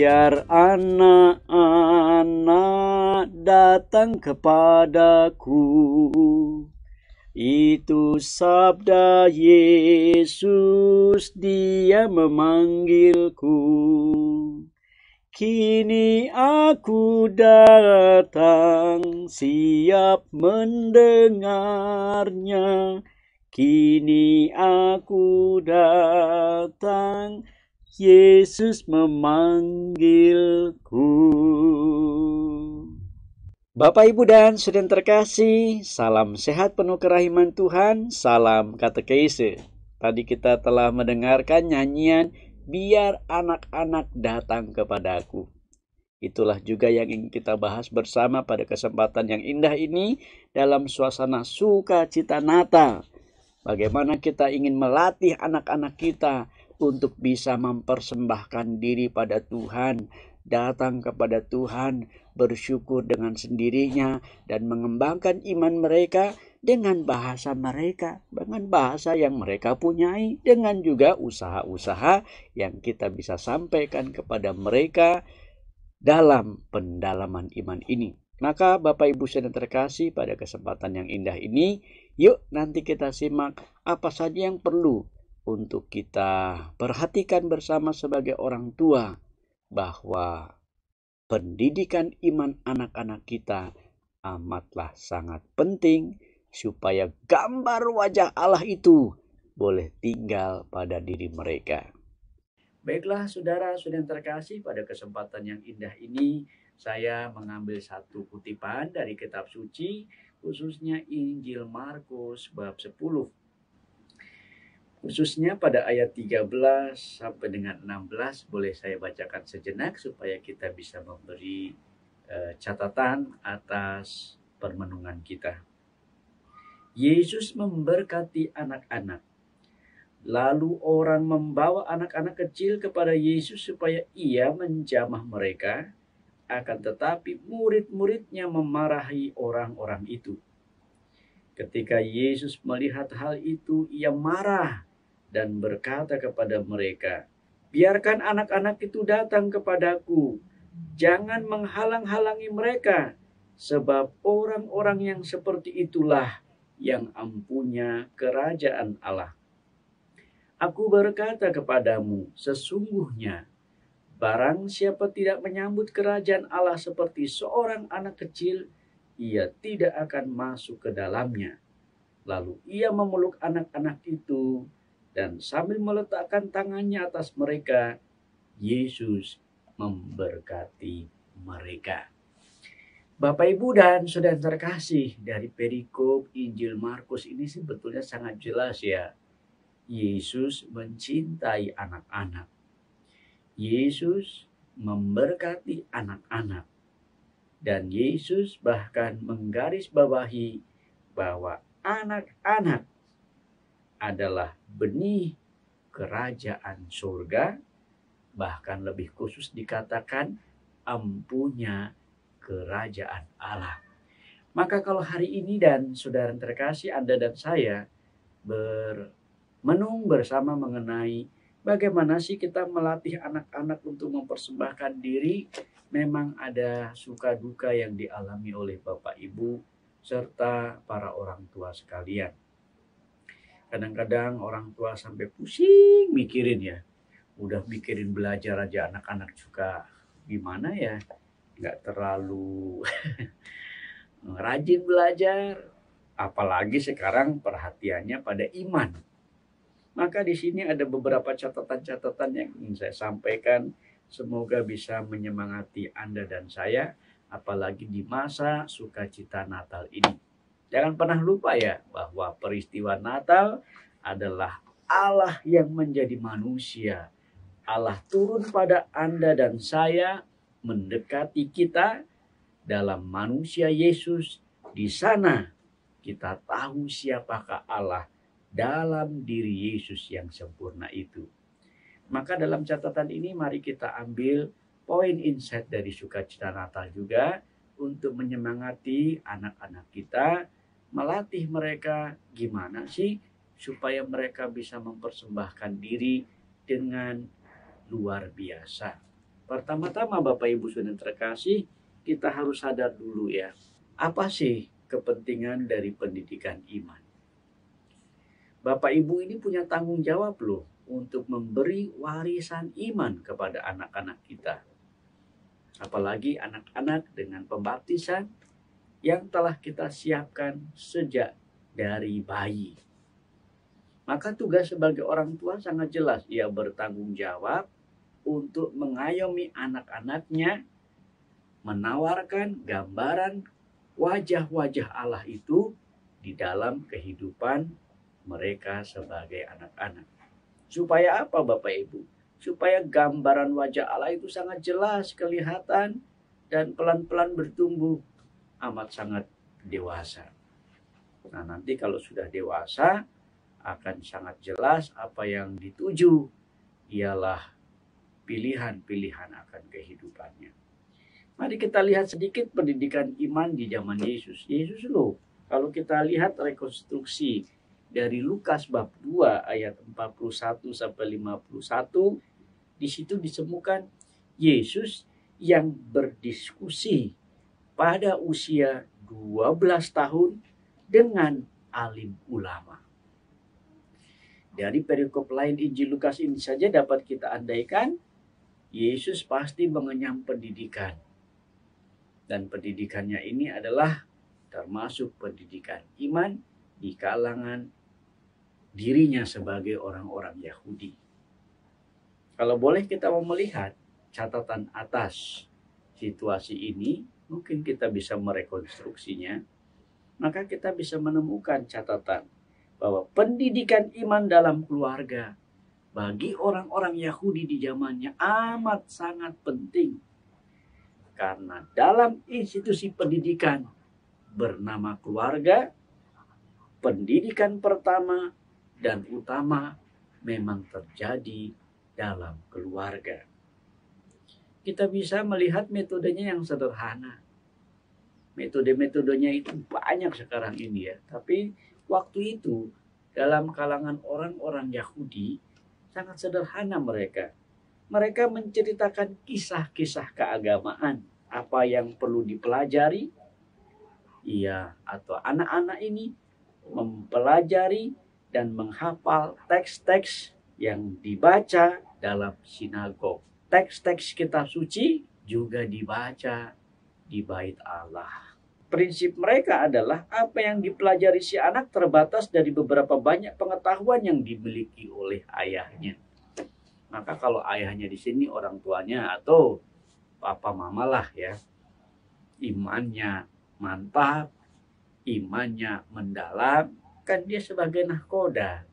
Biar anak-anak datang kepadaku. Itu sabda Yesus, Dia memanggilku. Kini aku datang, siap mendengarnya. Kini aku datang, Yesus memanggilku. Bapak, Ibu, dan saudara terkasih, salam sehat penuh kerahiman Tuhan, salam katekese. Tadi kita telah mendengarkan nyanyian Biar Anak-anak Datang Kepadaku. Itulah juga yang ingin kita bahas bersama pada kesempatan yang indah ini dalam suasana sukacita Natal. Bagaimana kita ingin melatih anak-anak kita untuk bisa mempersembahkan diri pada Tuhan, datang kepada Tuhan, bersyukur dengan sendirinya, dan mengembangkan iman mereka dengan bahasa mereka, dengan bahasa yang mereka punyai, dengan juga usaha-usaha yang kita bisa sampaikan kepada mereka dalam pendalaman iman ini. Maka Bapak Ibu saudara terkasih, pada kesempatan yang indah ini, yuk nanti kita simak apa saja yang perlu untuk kita perhatikan bersama sebagai orang tua, bahwa pendidikan iman anak-anak kita amatlah sangat penting supaya gambar wajah Allah itu boleh tinggal pada diri mereka. Baiklah saudara-saudara terkasih, pada kesempatan yang indah ini saya mengambil satu kutipan dari kitab suci, khususnya Injil Markus bab 10. Khususnya pada ayat 13 sampai dengan 16, boleh saya bacakan sejenak supaya kita bisa memberi catatan atas permenungan kita. Yesus memberkati anak-anak. Lalu orang membawa anak-anak kecil kepada Yesus supaya ia menjamah mereka. Akan tetapi murid-muridnya memarahi orang-orang itu. Ketika Yesus melihat hal itu, ia marah dan berkata kepada mereka, "Biarkan anak-anak itu datang kepadaku. Jangan menghalang-halangi mereka, sebab orang-orang yang seperti itulah yang ampunya kerajaan Allah. Aku berkata kepadamu, sesungguhnya barang siapa tidak menyambut kerajaan Allah seperti seorang anak kecil, ia tidak akan masuk ke dalamnya." Lalu ia memeluk anak-anak itu, dan sambil meletakkan tangannya atas mereka, Yesus memberkati mereka. Bapak, Ibu, dan saudara terkasih, dari perikop Injil Markus ini sebetulnya sangat jelas ya. Yesus mencintai anak-anak. Yesus memberkati anak-anak. Dan Yesus bahkan menggarisbawahi bahwa anak-anak adalah benih kerajaan surga. Bahkan lebih khusus dikatakan empunya kerajaan Allah. Maka kalau hari ini dan saudara terkasih, Anda dan saya menung bersama mengenai bagaimana sih kita melatih anak-anak untuk mempersembahkan diri. Memang ada suka duka yang dialami oleh Bapak Ibu serta para orang tua sekalian. Kadang-kadang orang tua sampai pusing mikirin ya. Udah mikirin belajar aja, anak-anak juga gimana ya, nggak terlalu rajin belajar. Apalagi sekarang perhatiannya pada iman. Maka di sini ada beberapa catatan-catatan yang ingin saya sampaikan. Semoga bisa menyemangati Anda dan saya, apalagi di masa sukacita Natal ini. Jangan pernah lupa ya, bahwa peristiwa Natal adalah Allah yang menjadi manusia. Allah turun pada Anda dan saya, mendekati kita dalam manusia Yesus. Di sana kita tahu siapakah Allah dalam diri Yesus yang sempurna itu. Maka dalam catatan ini mari kita ambil poin insight dari sukacita Natal juga untuk menyemangati anak-anak kita, melatih mereka gimana sih supaya mereka bisa mempersembahkan diri dengan luar biasa. Pertama-tama Bapak Ibu Saudara terkasih, kita harus sadar dulu ya. Apa sih kepentingan dari pendidikan iman? Bapak Ibu ini punya tanggung jawab loh untuk memberi warisan iman kepada anak-anak kita. Apalagi anak-anak dengan pembaptisan yang telah kita siapkan sejak dari bayi. Maka tugas sebagai orang tua sangat jelas. Ia bertanggung jawab untuk mengayomi anak-anaknya, menawarkan gambaran wajah-wajah Allah itu di dalam kehidupan mereka sebagai anak-anak. Supaya apa Bapak Ibu? Supaya gambaran wajah Allah itu sangat jelas kelihatan dan pelan-pelan bertumbuh amat sangat dewasa. Nah, nanti kalau sudah dewasa akan sangat jelas apa yang dituju ialah pilihan-pilihan akan kehidupannya. Mari kita lihat sedikit pendidikan iman di zaman Yesus. Yesus loh, kalau kita lihat rekonstruksi dari Lukas bab 2 ayat 41 sampai 51, di situ ditemukan Yesus yang berdiskusi pada usia 12 tahun dengan alim ulama. Dari perikop lain Injil Lukas ini saja dapat kita andaikan Yesus pasti mengenyam pendidikan. Dan pendidikannya ini adalah termasuk pendidikan iman di kalangan dirinya sebagai orang-orang Yahudi. Kalau boleh kita mau melihat catatan atas situasi ini, mungkin kita bisa merekonstruksinya, maka kita bisa menemukan catatan bahwa pendidikan iman dalam keluarga bagi orang-orang Yahudi di zamannya amat sangat penting. Karena dalam institusi pendidikan bernama keluarga, pendidikan pertama dan utama memang terjadi dalam keluarga. Kita bisa melihat metodenya yang sederhana. Metode-metodenya itu banyak sekarang ini ya. Tapi waktu itu dalam kalangan orang-orang Yahudi sangat sederhana mereka. Mereka menceritakan kisah-kisah keagamaan. Apa yang perlu dipelajari. Ia atau anak-anak ini mempelajari dan menghafal teks-teks yang dibaca dalam sinagog. Teks-teks kitab suci juga dibaca di bait Allah. Prinsip mereka adalah apa yang dipelajari si anak terbatas dari beberapa banyak pengetahuan yang dimiliki oleh ayahnya. Maka kalau ayahnya di sini orang tuanya atau papa mama lah ya, imannya mantap, imannya mendalam, kan dia sebagai nahkoda.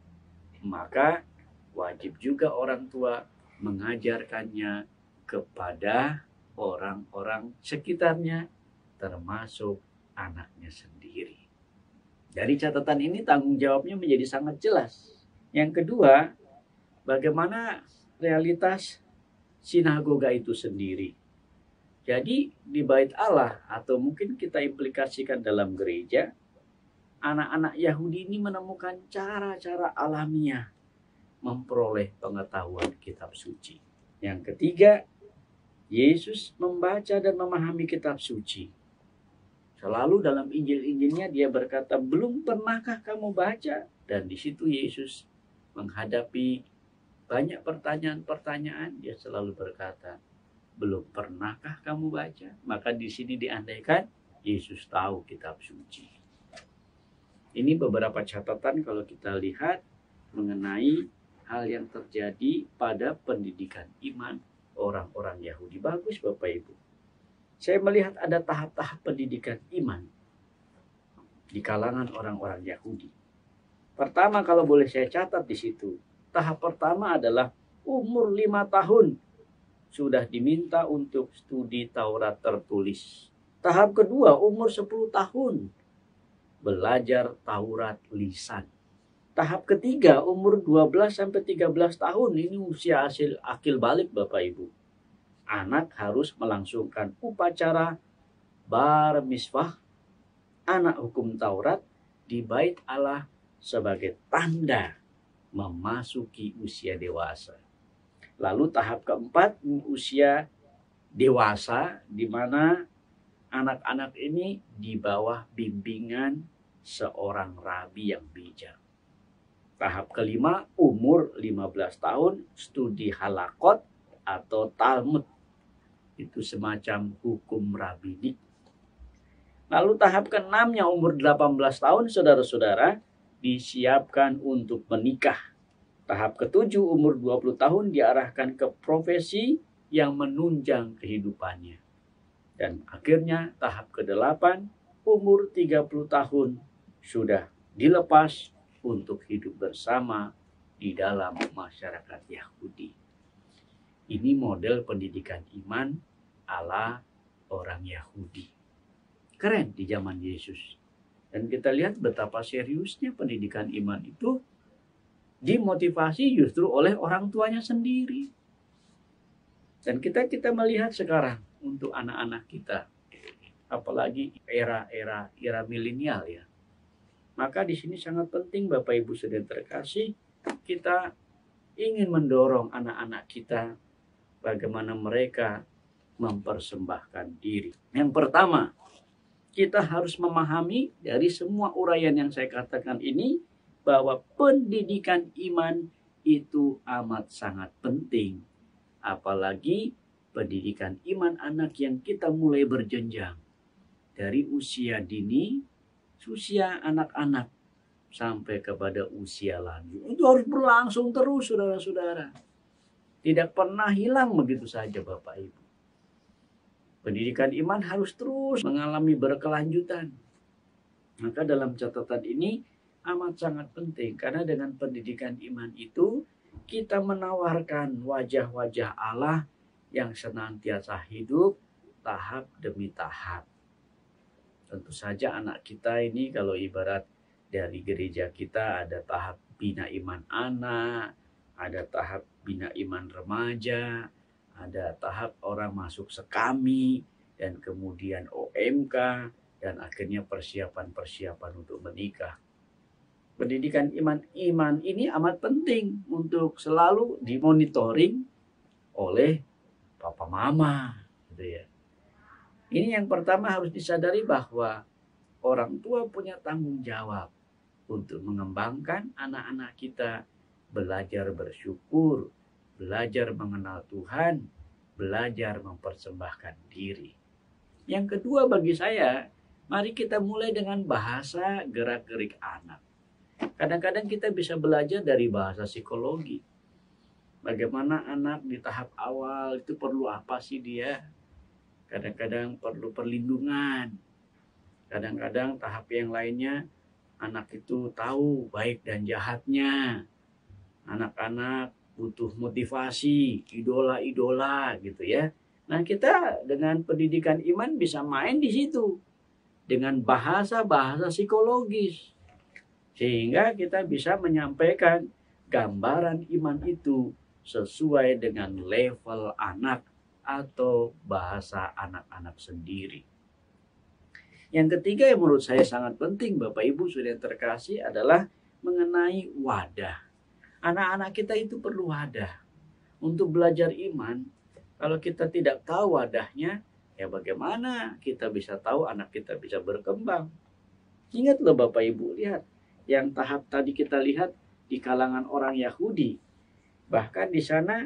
Maka wajib juga orang tua mengajarkannya kepada orang-orang sekitarnya, termasuk anaknya sendiri. Dari catatan ini tanggung jawabnya menjadi sangat jelas. Yang kedua, bagaimana realitas sinagoga itu sendiri. Jadi di bait Allah atau mungkin kita implikasikan dalam gereja, anak-anak Yahudi ini menemukan cara-cara alamiah memperoleh pengetahuan kitab suci. Yang ketiga, Yesus membaca dan memahami kitab suci. Selalu dalam Injil-Injilnya dia berkata, belum pernahkah kamu baca? Dan di situ Yesus menghadapi banyak pertanyaan-pertanyaan, dia selalu berkata, belum pernahkah kamu baca? Maka di sini diandaikan Yesus tahu kitab suci. Ini beberapa catatan kalau kita lihat mengenai hal yang terjadi pada pendidikan iman orang-orang Yahudi. Bagus Bapak Ibu. Saya melihat ada tahap-tahap pendidikan iman di kalangan orang-orang Yahudi. Pertama kalau boleh saya catat di situ, tahap pertama adalah umur 5 tahun sudah diminta untuk studi Taurat tertulis. Tahap kedua umur 10 tahun belajar Taurat lisan. Tahap ketiga umur 12 sampai 13 tahun, ini usia akil balik Bapak Ibu. Anak harus melangsungkan upacara bar miswah, anak hukum Taurat di bait Allah sebagai tanda memasuki usia dewasa. Lalu tahap keempat usia dewasa, di mana anak-anak ini di bawah bimbingan seorang rabi yang bijak. Tahap kelima, umur 15 tahun, studi halakot atau Talmud. Itu semacam hukum rabbinik. Lalu tahap keenamnya umur 18 tahun, saudara-saudara, disiapkan untuk menikah. Tahap ketujuh umur 20 tahun diarahkan ke profesi yang menunjang kehidupannya. Dan akhirnya tahap ke-8 umur 30 tahun sudah dilepas untuk hidup bersama di dalam masyarakat Yahudi. Ini model pendidikan iman ala orang Yahudi. Keren di zaman Yesus. Dan kita lihat betapa seriusnya pendidikan iman itu dimotivasi justru oleh orang tuanya sendiri. Dan kita melihat sekarang untuk anak-anak kita, apalagi era milenial ya. Maka di sini sangat penting Bapak Ibu saudara terkasih, kita ingin mendorong anak-anak kita bagaimana mereka mempersembahkan diri. Yang pertama, kita harus memahami dari semua uraian yang saya katakan ini bahwa pendidikan iman itu amat sangat penting. Apalagi pendidikan iman anak yang kita mulai berjenjang dari usia dini, usia anak-anak sampai kepada usia lanjut. Itu harus berlangsung terus saudara-saudara. Tidak pernah hilang begitu saja Bapak Ibu. Pendidikan iman harus terus mengalami berkelanjutan. Maka dalam catatan ini amat sangat penting karena dengan pendidikan iman itu kita menawarkan wajah-wajah Allah yang senantiasa hidup tahap demi tahap. Tentu saja anak kita ini kalau ibarat dari gereja kita ada tahap bina iman anak, ada tahap bina iman remaja, ada tahap orang masuk sekami, dan kemudian OMK, dan akhirnya persiapan-persiapan untuk menikah. Pendidikan iman ini amat penting untuk selalu dimonitoring oleh papa mama, gitu ya. Ini yang pertama harus disadari bahwa orang tua punya tanggung jawab untuk mengembangkan anak-anak kita belajar bersyukur, belajar mengenal Tuhan, belajar mempersembahkan diri. Yang kedua bagi saya, mari kita mulai dengan bahasa gerak-gerik anak. Kadang-kadang kita bisa belajar dari bahasa psikologi. Bagaimana anak di tahap awal itu perlu apa sih dia? Kadang-kadang perlu perlindungan. Kadang-kadang tahap yang lainnya, anak itu tahu baik dan jahatnya. Anak-anak butuh motivasi, idola-idola gitu ya. Nah kita dengan pendidikan iman bisa main di situ. Dengan bahasa-bahasa psikologis. Sehingga kita bisa menyampaikan gambaran iman itu sesuai dengan level anak atau bahasa anak-anak sendiri. Yang ketiga yang menurut saya sangat penting Bapak Ibu sudah terkasih adalah mengenai wadah. Anak-anak kita itu perlu wadah. Untuk belajar iman, kalau kita tidak tahu wadahnya, ya bagaimana kita bisa tahu anak kita bisa berkembang. Ingat loh Bapak Ibu, lihat. Yang tahap tadi kita lihat di kalangan orang Yahudi. Bahkan di sana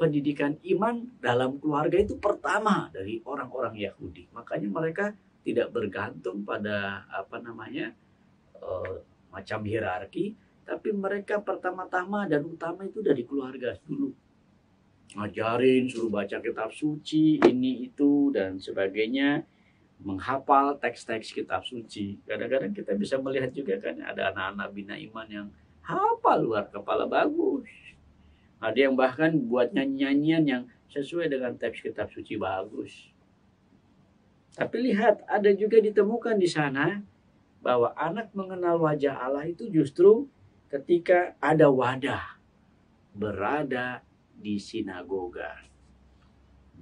pendidikan iman dalam keluarga itu pertama dari orang-orang Yahudi. Makanya mereka tidak bergantung pada macam hierarki, tapi mereka pertama-tama dan utama itu dari keluarga dulu. Ngajarin, suruh baca kitab suci, ini itu dan sebagainya. Menghafal teks-teks kitab suci. Kadang-kadang kita bisa melihat juga kan ada anak-anak bina iman yang hafal luar kepala bagus. Ada yang bahkan buat nyanyian yang sesuai dengan teks kitab suci bagus. Tapi lihat, ada juga ditemukan di sana bahwa anak mengenal wajah Allah itu justru ketika ada wadah, berada di sinagoga,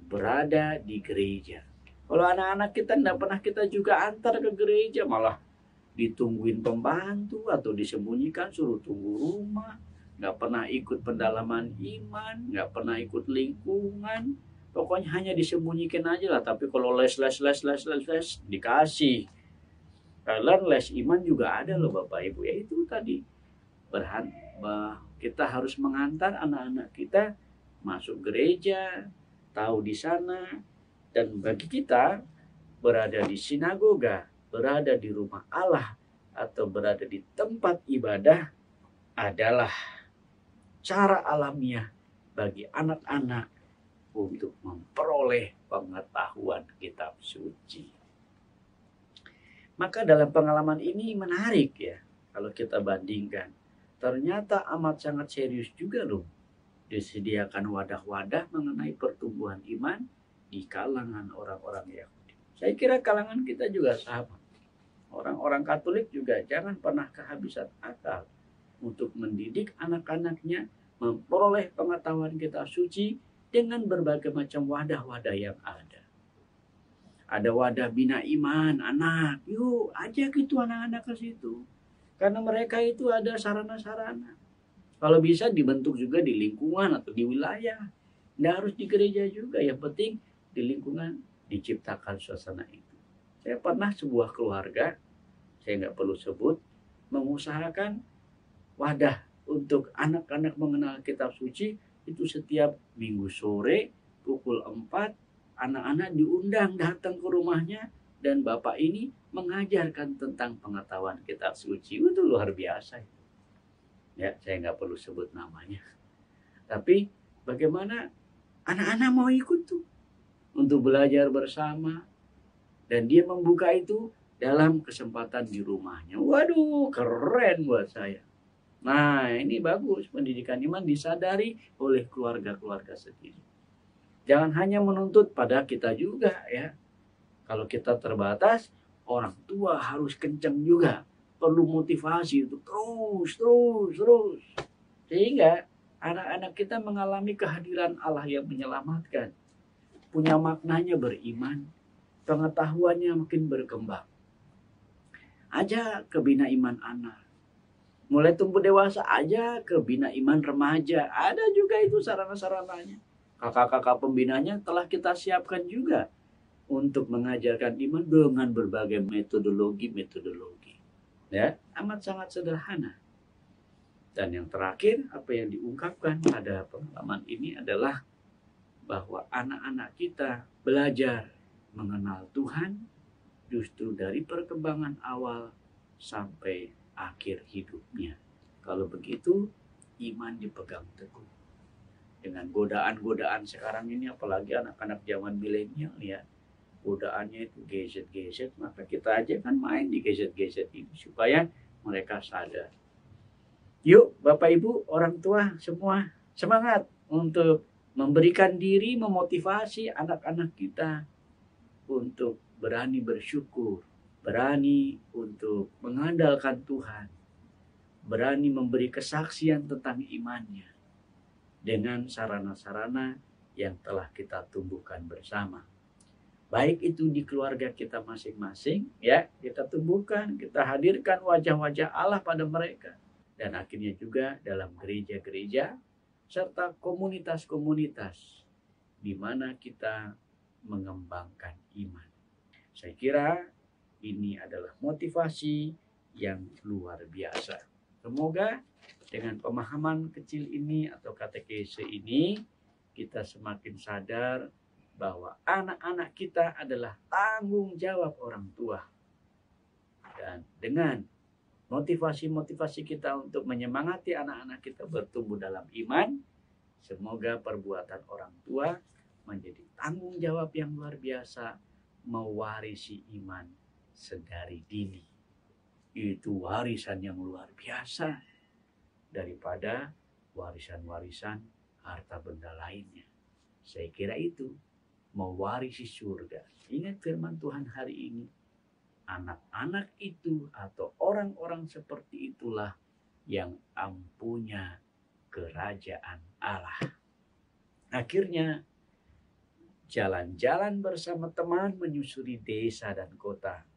berada di gereja. Kalau anak-anak kita tidak pernah kita juga antar ke gereja, malah ditungguin pembantu atau disembunyikan suruh tunggu rumah. Nggak pernah ikut pendalaman iman, nggak pernah ikut lingkungan. Pokoknya hanya disembunyikan aja lah. Tapi kalau les dikasih. Kalian les iman juga ada loh Bapak Ibu. Ya itu tadi. Kita harus mengantar anak-anak kita masuk gereja, tahu di sana. Dan bagi kita berada di sinagoga, berada di rumah Allah, atau berada di tempat ibadah adalah cara alamiah bagi anak-anak untuk memperoleh pengetahuan kitab suci. Maka dalam pengalaman ini menarik ya, kalau kita bandingkan. Ternyata amat sangat serius juga loh. Disediakan wadah-wadah mengenai pertumbuhan iman di kalangan orang-orang Yahudi. Saya kira kalangan kita juga sama. Orang-orang Katolik juga jangan pernah kehabisan akal untuk mendidik anak-anaknya memperoleh pengetahuan kitab suci dengan berbagai macam wadah-wadah yang ada. Ada wadah bina iman anak, yuk ajak itu anak-anak ke situ. Karena mereka itu ada sarana-sarana. Kalau bisa dibentuk juga di lingkungan atau di wilayah. Nggak harus di gereja juga, yang penting di lingkungan diciptakan suasana itu. Saya pernah sebuah keluarga, saya nggak perlu sebut, mengusahakan wadah untuk anak-anak mengenal kitab suci itu setiap minggu sore pukul 4 anak-anak diundang datang ke rumahnya dan bapak ini mengajarkan tentang pengetahuan kitab suci. Itu luar biasa. Ya, saya nggak perlu sebut namanya. Tapi bagaimana anak-anak mau ikut tuh untuk belajar bersama, dan dia membuka itu dalam kesempatan di rumahnya. Waduh, keren buat saya. Nah, ini bagus, pendidikan iman disadari oleh keluarga-keluarga sendiri. Jangan hanya menuntut pada kita juga ya. Kalau kita terbatas, orang tua harus kenceng juga. Perlu motivasi untuk terus. Sehingga anak-anak kita mengalami kehadiran Allah yang menyelamatkan. Punya maknanya beriman, pengetahuannya makin berkembang. Aja ke bina iman anak. Mulai tumbuh dewasa aja ke bina iman remaja. Ada juga itu sarana-sarananya. Kakak-kakak pembinanya telah kita siapkan juga untuk mengajarkan iman dengan berbagai metodologi. Ya, amat sangat sederhana. Dan yang terakhir, apa yang diungkapkan pada pengalaman ini adalah bahwa anak-anak kita belajar mengenal Tuhan justru dari perkembangan awal sampai akhir hidupnya. Kalau begitu, iman dipegang teguh. Dengan godaan-godaan sekarang ini, apalagi anak-anak zaman milenial ya, godaannya itu gadget, maka kita aja kan main di gadget ini supaya mereka sadar. Yuk Bapak Ibu, orang tua semua semangat untuk memberikan diri, memotivasi anak-anak kita untuk berani bersyukur, berani untuk mengandalkan Tuhan, berani memberi kesaksian tentang imannya dengan sarana-sarana yang telah kita tumbuhkan bersama. Baik itu di keluarga kita masing-masing, ya, kita tumbuhkan, kita hadirkan wajah-wajah Allah pada mereka. Dan akhirnya juga dalam gereja-gereja, serta komunitas-komunitas di mana kita mengembangkan iman. Saya kira ini adalah motivasi yang luar biasa. Semoga dengan pemahaman kecil ini atau katekese ini, kita semakin sadar bahwa anak-anak kita adalah tanggung jawab orang tua. Dan dengan motivasi-motivasi kita untuk menyemangati anak-anak kita bertumbuh dalam iman, semoga perbuatan orang tua menjadi tanggung jawab yang luar biasa mewarisi iman sedari dini. Itu warisan yang luar biasa daripada warisan-warisan harta benda lainnya. Saya kira itu mewarisi surga. Ingat firman Tuhan hari ini. Anak-anak itu atau orang-orang seperti itulah yang ampunya kerajaan Allah. Akhirnya jalan-jalan bersama teman menyusuri desa dan kota.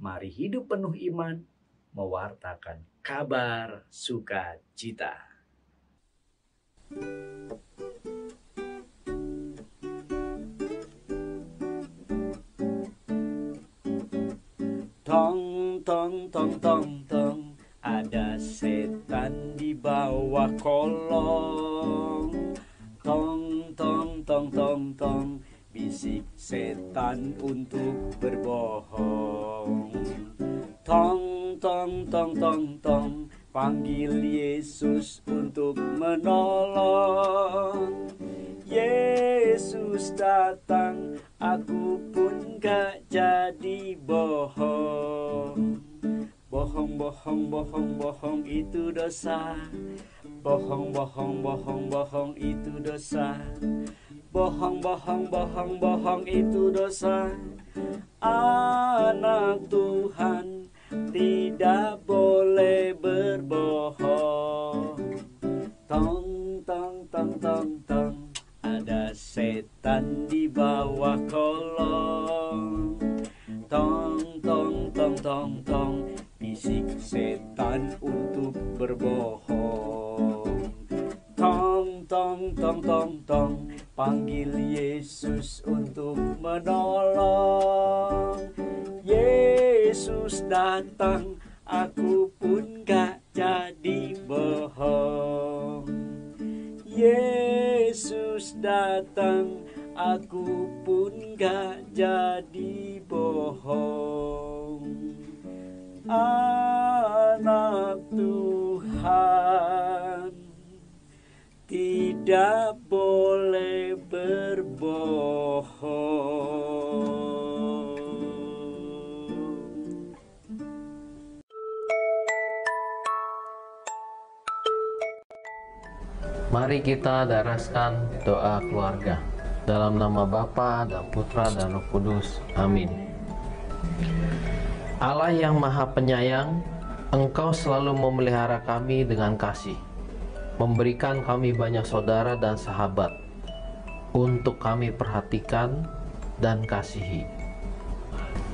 Mari hidup penuh iman, mewartakan kabar sukacita. Tong tong tong tong tong, ada setan di bawah kolong. Tong tong tong tong tong, bisik setan untuk berbohong. Tong tong tong tong tong, panggil Yesus untuk menolong. Yesus datang, aku pun gak jadi bohong. Bohong, bohong, bohong, bohong itu dosa. Bohong, bohong, bohong, bohong itu dosa. Bohong, bohong, bohong, bohong itu dosa. Anak Tuhan tidak boleh berbohong. Tong tong tong tong tong, ada setan di bawah kolong. Tong tong tong tong tong, bisik setan untuk berbohong. Tong tong tong tong tong, panggil Yesus untuk menolong. Yesus datang, aku pun gak jadi bohong. Yesus datang, aku pun gak jadi bohong. Anak Tuhan tidak boleh berbohong. Mari kita daraskan doa keluarga. Dalam nama Bapa dan Putra dan Roh Kudus. Amin. Allah yang Maha Penyayang, Engkau selalu memelihara kami dengan kasih, memberikan kami banyak saudara dan sahabat untuk kami perhatikan dan kasihi.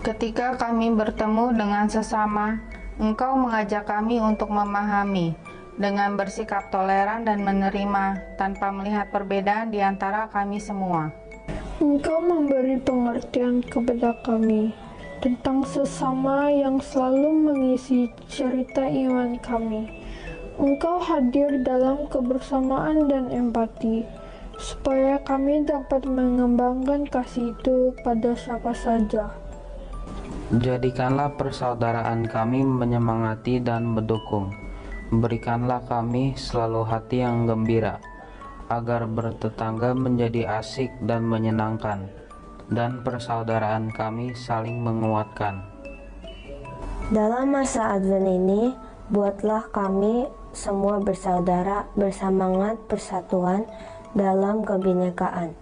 Ketika kami bertemu dengan sesama, Engkau mengajak kami untuk memahami dengan bersikap toleran dan menerima tanpa melihat perbedaan di antara kami semua. Engkau memberi pengertian kepada kami tentang sesama yang selalu mengisi cerita iman kami. Engkau hadir dalam kebersamaan dan empati, supaya kami dapat mengembangkan kasih itu pada siapa saja. Jadikanlah persaudaraan kami menyemangati dan mendukung. Berikanlah kami selalu hati yang gembira, agar bertetangga menjadi asik dan menyenangkan, dan persaudaraan kami saling menguatkan. Dalam masa Advent ini, buatlah kami semua bersaudara, bersemangat persatuan dalam kebinekaan,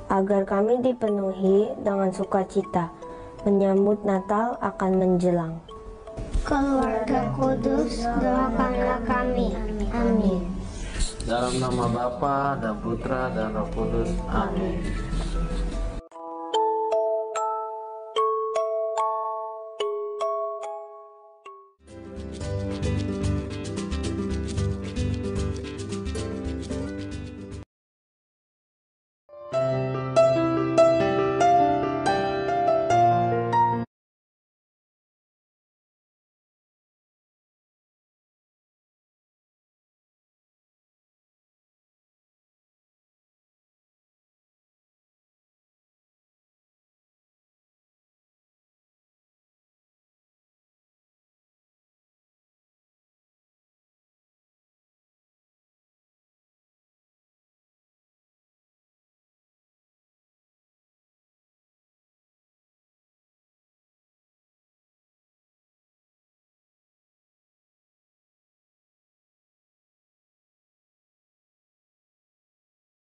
agar kami dipenuhi dengan sukacita, menyambut Natal akan menjelang. Keluarga Kudus, doakanlah kami. Amin. Dalam nama Bapa dan Putra dan Roh Kudus. Amin.